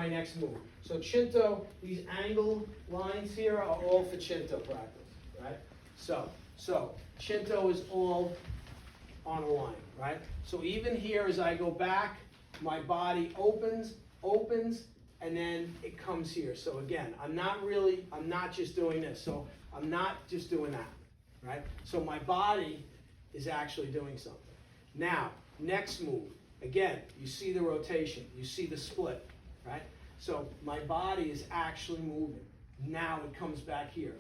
my next move. So Chinto, these angle lines here are all for Chinto practice, right? So Chinto is all on a line, right? So even here as I go back, my body opens, and then it comes here. So again, I'm not just doing this. So I'm not just doing that, right? So my body is actually doing something. Now, next move. Again, you see the rotation, you see the split, right? So my body is actually moving. Now it comes back here,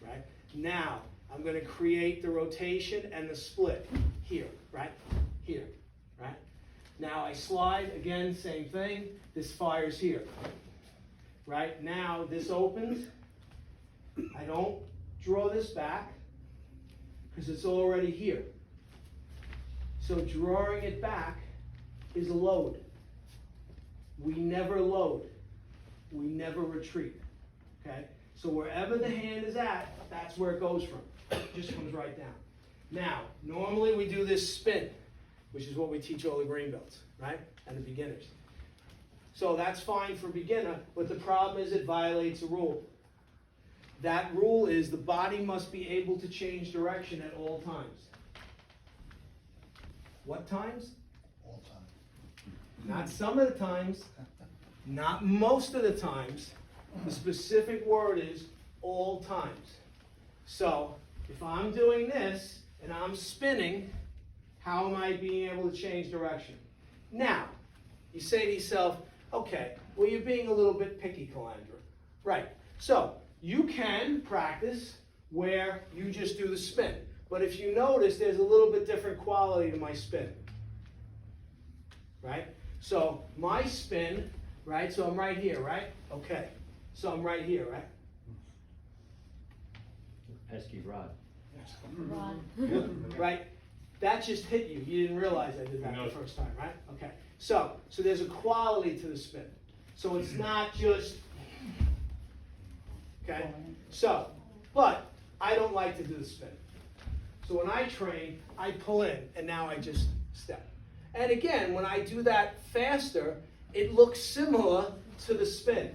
right? Now I'm going to create the rotation and the split here, right? Here, right? Now I slide, again, same thing. This fires here, right? Now this opens. I don't draw this back because it's already here. So drawing it back is a load. We never load. We never retreat, okay? So wherever the hand is at, that's where it goes from. It just comes right down. Now, normally we do this spin, which is what we teach all the green belts, right? And the beginners. So that's fine for beginner, but the problem is it violates a rule. That rule is the body must be able to change direction at all times. What times? All time. Not some of the times, not most of the times. The specific word is all times. So if I'm doing this and I'm spinning, how am I being able to change direction? Now, you say to yourself, okay, well, you're being a little bit picky, Calandra. Right. So you can practice where you just do the spin. But if you notice, there's a little bit different quality to my spin. Right? So my spin, right? So I'm right here, right? Okay. So I'm right here, right? Pesky rod. Right? That just hit you. You didn't realize I did that the first time, right? Okay. So there's a quality to the spin. So it's not just, okay? So, but I don't like to do the spin. So when I train, I pull in, and now I just step. And again, when I do that faster, it looks similar to the spin.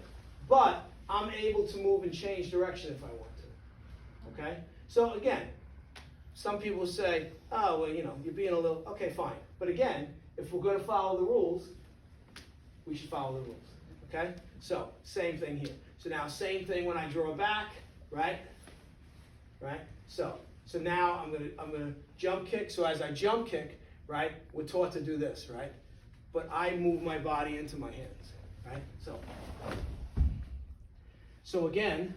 But I'm able to move and change direction if I want to. Okay? So again, some people say, oh, well, you know, you're being a little, okay, fine. But again, if we're going to follow the rules, we should follow the rules. Okay? So, same thing here. So now, same thing when I draw back, right? Right? So now I'm gonna jump kick. So as I jump kick, right, we're taught to do this, right? But I move my body into my hands, right? So again,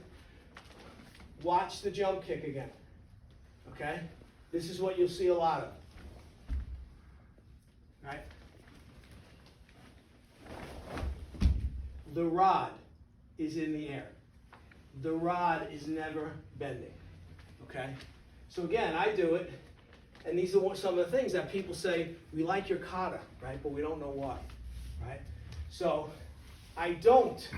watch the jump kick again. Okay? This is what you'll see a lot of. Right? The rod is in the air. The rod is never bending. Okay? So again, I do it, and these are some of the things that people say, we like your kata, right? But we don't know why, right? So I don't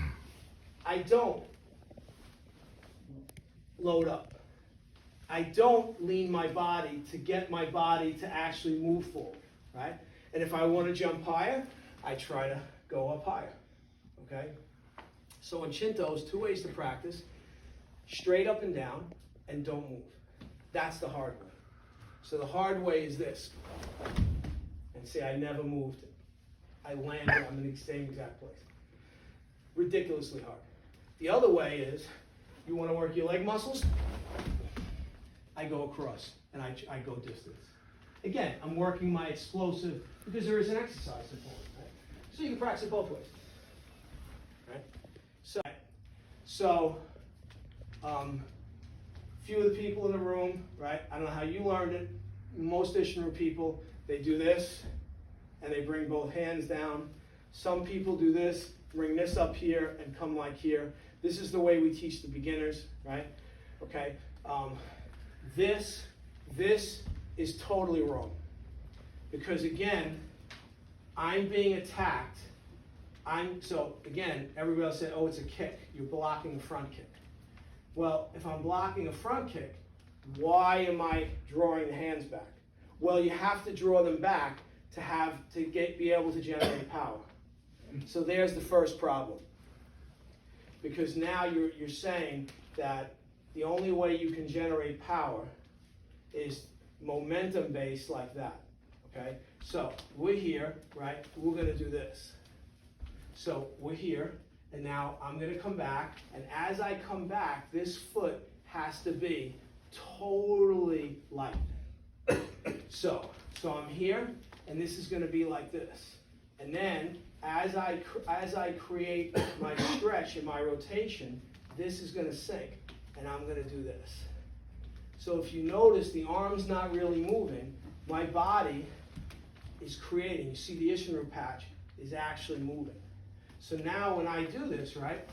load up. I don't lean my body to get my body to actually move forward, right? And if I want to jump higher, I try to go up higher, okay? So in Chinto, there's two ways to practice: straight up and down, and don't move. That's the hard way. So the hard way is this. And see, I never moved it. I landed, I'm in the same exact place. Ridiculously hard. The other way is, you want to work your leg muscles? I go across, and I go distance. Again, I'm working my explosive, because there is an exercise component, right? So you can practice it both ways, right? So, few of the people in the room, right? I don't know how you learned it. Most Isshin-Ryu people, they do this, and they bring both hands down. Some people do this, bring this up here, and come like here. This is the way we teach the beginners, right? Okay. This is totally wrong. Because again, I'm being attacked. So again, everybody else said, oh, it's a kick. You're blocking a front kick. Well, if I'm blocking a front kick, why am I drawing the hands back? Well, you have to draw them back to be able to generate power. So there's the first problem. Because now you're saying that the only way you can generate power is momentum based like that. Okay? So we're here, right? We're going to do this. So we're here, and now I'm going to come back, and as I come back, this foot has to be totally light. So I'm here, and this is going to be like this. And then as I create my stretch and my rotation, this is going to sink, and I'm going to do this. So if you notice, the arm's not really moving. My body is creating. You see the Isshin-Ryu patch is actually moving. So now when I do this, right?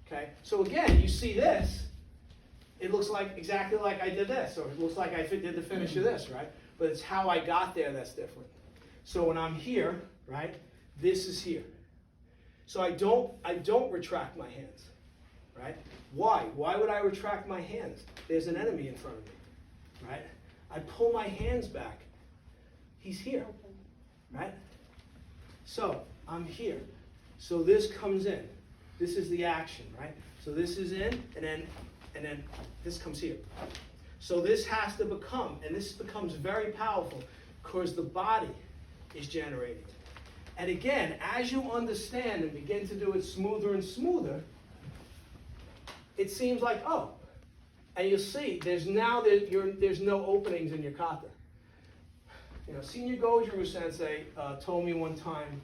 Okay, so again, you see this. It looks like exactly like I did this, or it looks like I did the finish of this, right? But it's how I got there that's different. So when I'm here, right, this is here. So I don't retract my hands, right? Why? Why would I retract my hands? There's an enemy in front of me, right? I pull my hands back. He's here, right? So I'm here. So this comes in. This is the action, right? So this is in, and then this comes here. So this has to become, and this becomes very powerful because the body is generating. And again, as you understand and begin to do it smoother and smoother, it seems like, oh, and you'll see there's no openings in your kata. You know, Senior Goju Sensei told me one time,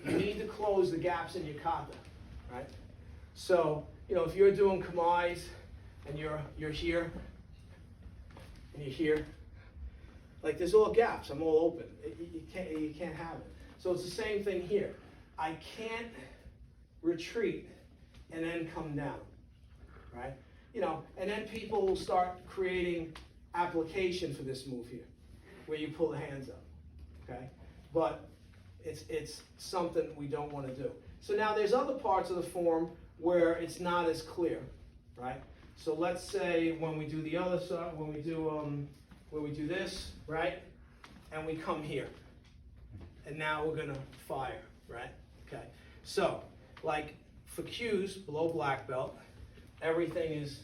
you need to close the gaps in your kata, right? So, you know, if you're doing kamais and you're here and you're here, like there's all gaps. I'm all open. You can't have it. So it's the same thing here. I can't retreat and then come down, right? You know, and then people will start creating application for this move here, where you pull the hands up, okay? But it's something we don't want to do. So now there's other parts of the form where it's not as clear, right? So let's say when we do the other side, when we do this, right? And we come here. And now we're gonna fire, right? Okay. So, like for cues below black belt, everything is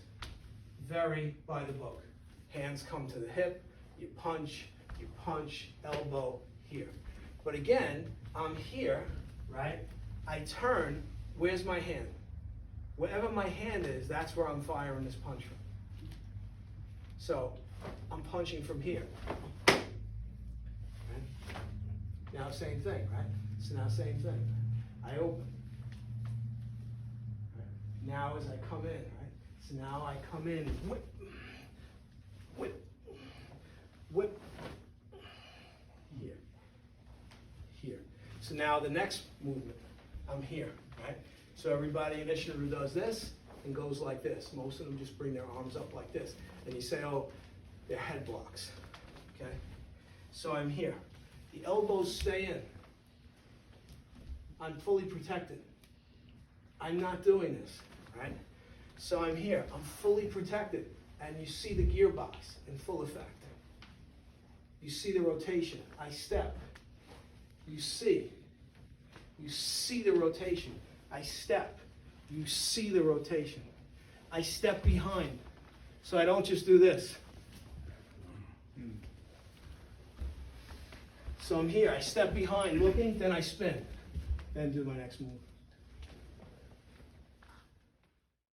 very by the book. Hands come to the hip, you punch, elbow here. But again, I'm here, right? I turn, where's my hand? Wherever my hand is, that's where I'm firing this punch from. So, I'm punching from here. Right? Now same thing, right? So now same thing. I open. Right? Now as I come in, right? So now I come in, whip, whip, whip, here, here. So now the next movement, I'm here, right? So everybody in Isshin-Ryu does this and goes like this. Most of them just bring their arms up like this. And you say, oh, they're head blocks, okay? So I'm here. The elbows stay in. I'm fully protected. I'm not doing this, right? So I'm here. I'm fully protected. And you see the gearbox in full effect. You see the rotation. I step. You see the rotation. I step. You see the rotation. I step behind. So I don't just do this. So I'm here. I step behind looking, then I spin. Then do my next move.